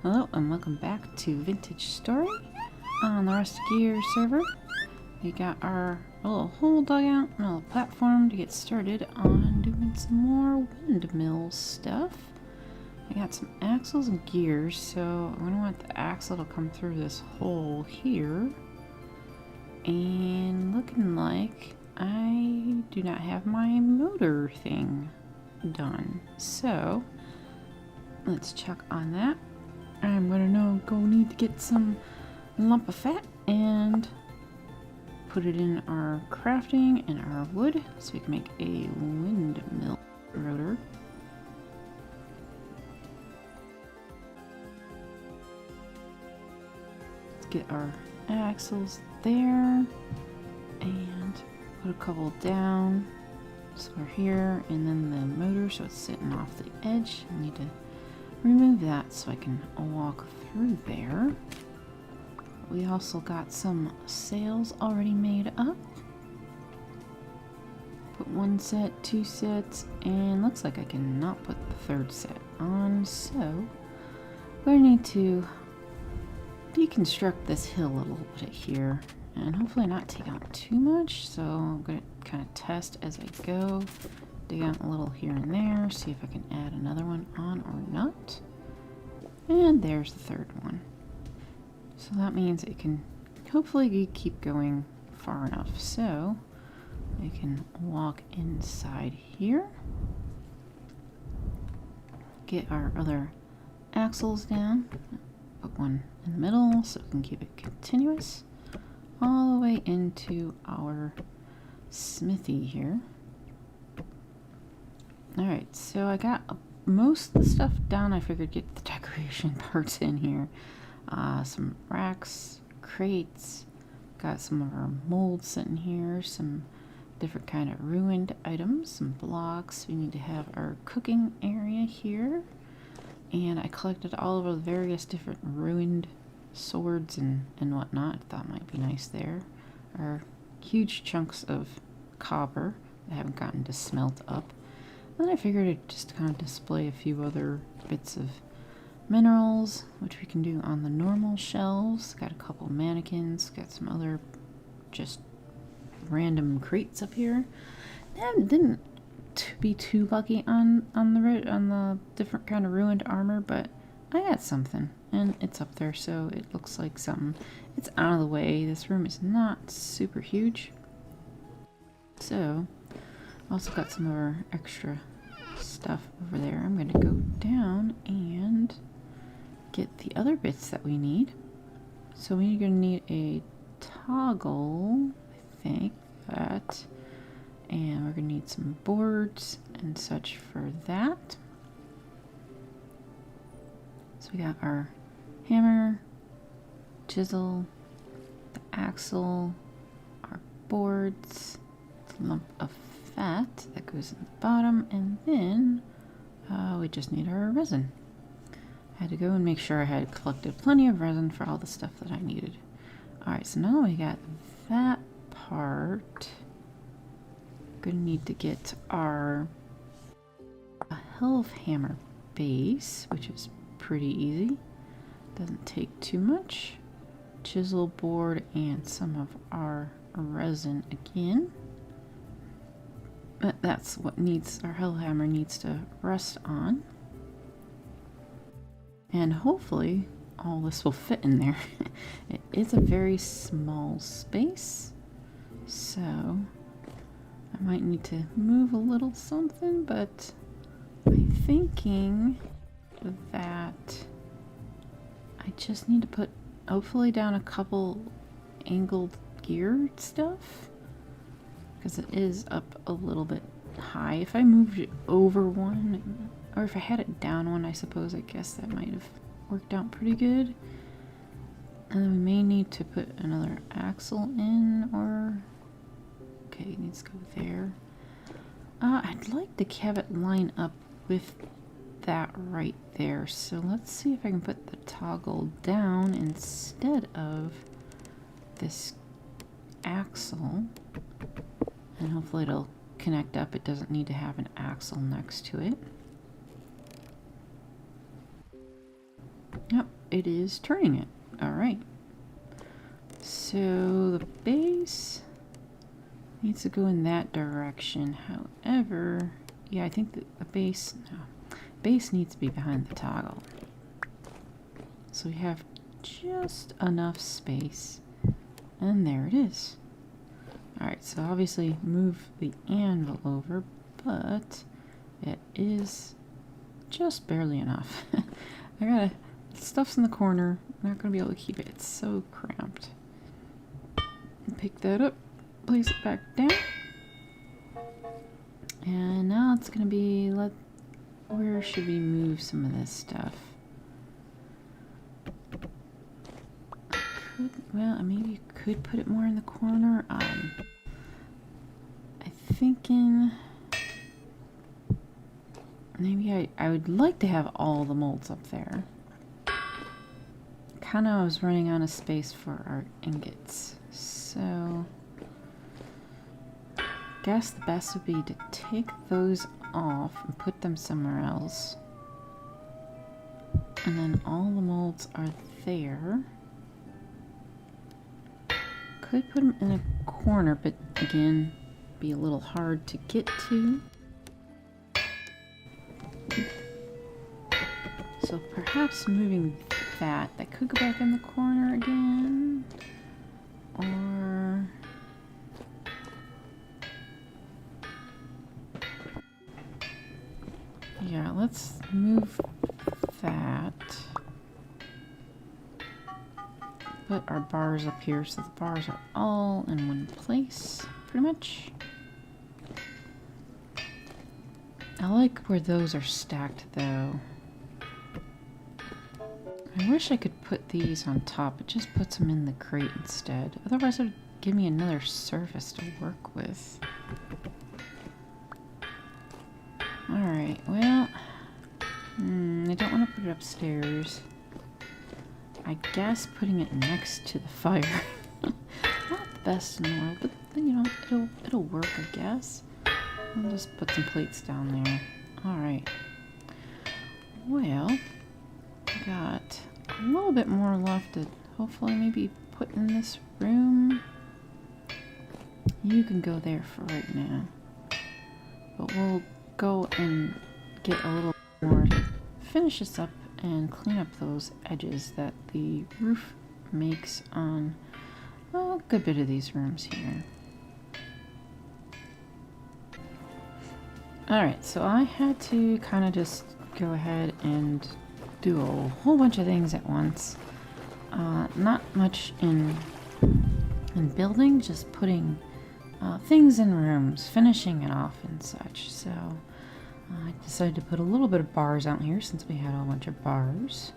Hello and welcome back to Vintage Story on the Rust Gear server. We got our little hole dug out, a little platform to get started on doing some more windmill stuff. I got some axles and gears, so I'm going to want the axle to come through this hole here. And looking like I do not have my motor thing done. So let's check on that. I'm gonna go need to get some lump of fat and put it in our crafting and our wood so we can make a windmill rotor. Let's get our axles there and put a couple down so we're here, and then the motor so it's sitting off the edge. I need to remove that so I can walk through there. We also got some sails already made up. Put one set, two sets, and looks like I cannot put the third set on, so we're going to need to deconstruct this hill a little bit here and hopefully not take out too much. So I'm going to kind of test as I go. Dig out a little here and there, see if I can add another one on or not. And there's the third one. So that means it can hopefully keep going far enough. So we can walk inside here. Get our other axles down. Put one in the middle so we can keep it continuous. All the way into our smithy here. Alright, so I got most of the stuff down. I figured get the decoration parts in here. Some racks, crates, got some of our molds sitting here, some different kind of ruined items, some blocks. We need to have our cooking area here. And I collected all of the various different ruined swords and whatnot. I thought might be nice there. Our huge chunks of copper that haven't gotten to smelt up. And then I figured I'd just kind of display a few other bits of minerals, which we can do on the normal shelves. Got a couple mannequins, got some other just random crates up here. Didn't be too lucky on the different kind of ruined armor, but I got something, and it's up there, so it looks like something. It's out of the way. This room is not super huge, so also got some of our extra stuff over there. I'm going to go down and get the other bits that we need. So we're going to need a toggle, I think, that, and we're going to need some boards and such for that. So we got our hammer, chisel, the axle, our boards, the lump of fat that goes in the bottom, and then we just need our resin. I had to go and make sure I had collected plenty of resin for all the stuff that I needed. Alright, so now we got that part. Gonna need to get our half hammer base, which is pretty easy. Doesn't take too much. Chisel board and some of our resin again. But that's what needs, our hellhammer needs to rest on. And hopefully all this will fit in there. It is a very small space, so I might need to move a little something, but I'm thinking that I just need to put hopefully down a couple angled gear stuff, because it is up a little bit high. If I moved it over one, or if I had it down one, I suppose, I guess that might have worked out pretty good. And then we may need to put another axle in, or okay, it needs to go there. I'd like to have it line up with that right there. So let's see if I can put the toggle down instead of this axle. And hopefully it'll connect up. It doesn't need to have an axle next to it. Yep, it is turning it. Alright. So the base needs to go in that direction. However, yeah, I think that the base needs to be behind the toggle. So we have just enough space. And there it is. Alright, so obviously move the anvil over, but it is just barely enough. Stuff's in the corner. I'm not going to be able to keep it. It's so cramped. Pick that up, place it back down. And now it's going to be, where should we move some of this stuff? Maybe you could put it more in the corner. I'm thinking maybe I would like to have all the molds up there. Kind of was running out of space for our ingots, so guess the best would be to take those off and put them somewhere else. And then all the molds are there. Could put them in a corner, but again, be a little hard to get to. So perhaps moving that could go back in the corner again. Or yeah, let's move that. Put our bars up here so the bars are all in one place, pretty much. I like where those are stacked though. I wish I could put these on top. It just puts them in the crate instead. Otherwise it would give me another surface to work with. Alright, well, I don't want to put it upstairs. I guess putting it next to the fire. Not the best in the world, but you know, it'll work, I guess. I'll just put some plates down there. Alright. Well, got a little bit more left to hopefully maybe put in this room. You can go there for right now. But we'll go and get a little more to finish this up and clean up those edges that the roof makes on a good bit of these rooms here. Alright, so I had to kind of just go ahead and do a whole bunch of things at once. Not much in building, just putting things in rooms, finishing it off and such. So I decided to put a little bit of bars out here since we had a bunch of bars.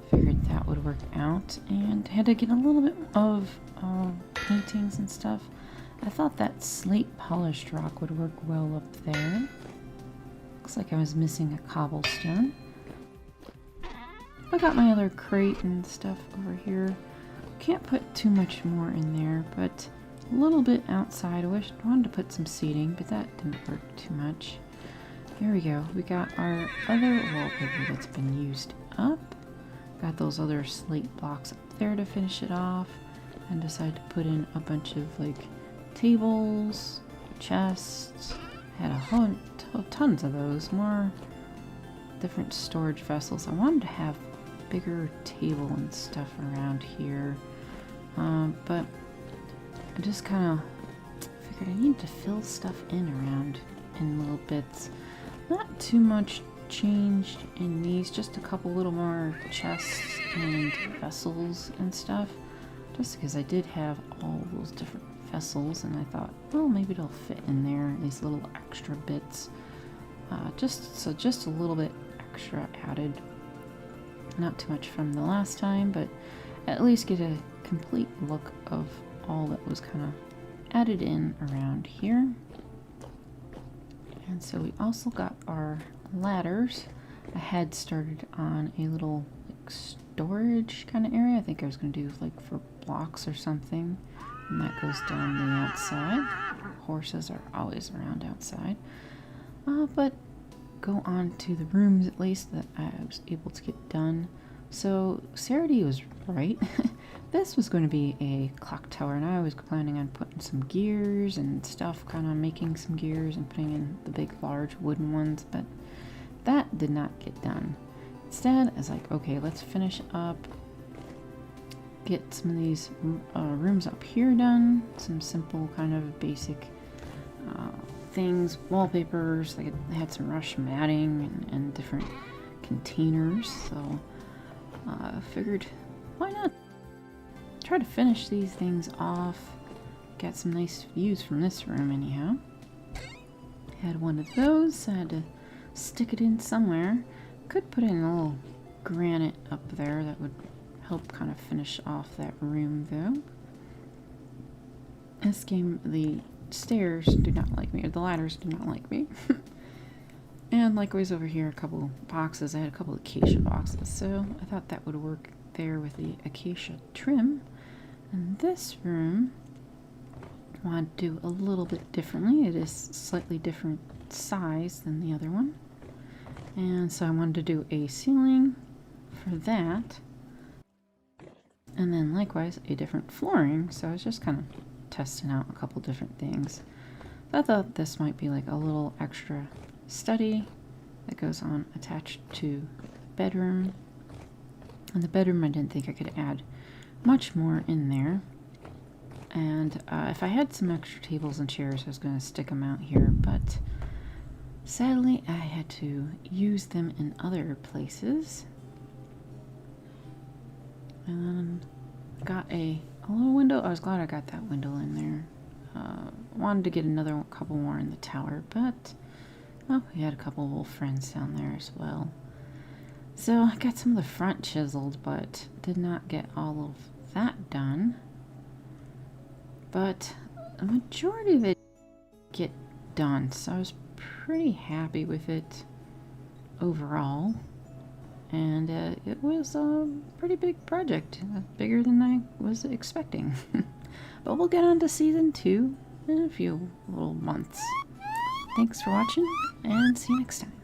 Figured that would work out, and had to get a little bit of paintings and stuff. I thought that slate polished rock would work well up there. Looks like I was missing a cobblestone. I got my other crate and stuff over here. Can't put too much more in there, but a little bit outside. I wanted to put some seating, but that didn't work too much. Here we go. We got our other wallpaper that's been used up. Got those other slate blocks up there to finish it off, and decided to put in a bunch of like tables, chests. Had tons of those, more different storage vessels. I wanted to have a bigger table and stuff around here, but I just kind of figured I need to fill stuff in around in little bits. Not too much changed in these, just a couple little more chests and vessels and stuff, just because I did have all those different vessels, and I thought, well, maybe it'll fit in there, these little extra bits. Just a little bit extra added. Not too much from the last time, but at least get a complete look of all that was kind of added in around here. And so we also got our ladders. I had started on a little like storage kind of area. I think I was going to do like for blocks or something. And that goes down the outside. Horses are always around outside. But go on to the rooms at least that I was able to get done. So Sarity was right. This was going to be a clock tower, and I was planning on putting some gears and stuff, kind of making some gears and putting in the big large wooden ones, but that did not get done. Instead, I was like, okay, let's finish up, get some of these rooms up here done, some simple kind of basic things, wallpapers. They had some rush matting and different containers, so I figured, why not try to finish these things off. Got some nice views from this room anyhow. Had one of those, I had to stick it in somewhere. Could put in a little granite up there, that would help kind of finish off that room though. This game, the stairs do not like me, or the ladders do not like me. And likewise over here, a couple boxes. I had a couple of acacia boxes, so I thought that would work there with the acacia trim. And this room, I want to do a little bit differently. It is slightly different size than the other one. And so I wanted to do a ceiling for that. And then likewise a different flooring. So I was just kind of testing out a couple different things. I thought this might be like a little extra study that goes on attached to the bedroom. And the bedroom, I didn't think I could add much more in there. And if I had some extra tables and chairs, I was going to stick them out here, but sadly I had to use them in other places. And got a little window. I was glad I got that window in there. Wanted to get another couple more in the tower, but oh, we had a couple of old friends down there as well. So I got some of the front chiseled, but did not get all of that done. But a majority of it get done, so I was pretty happy with it overall. And it was a pretty big project, bigger than I was expecting. But we'll get on to season 2 in a few little months. Thanks for watching, and see you next time.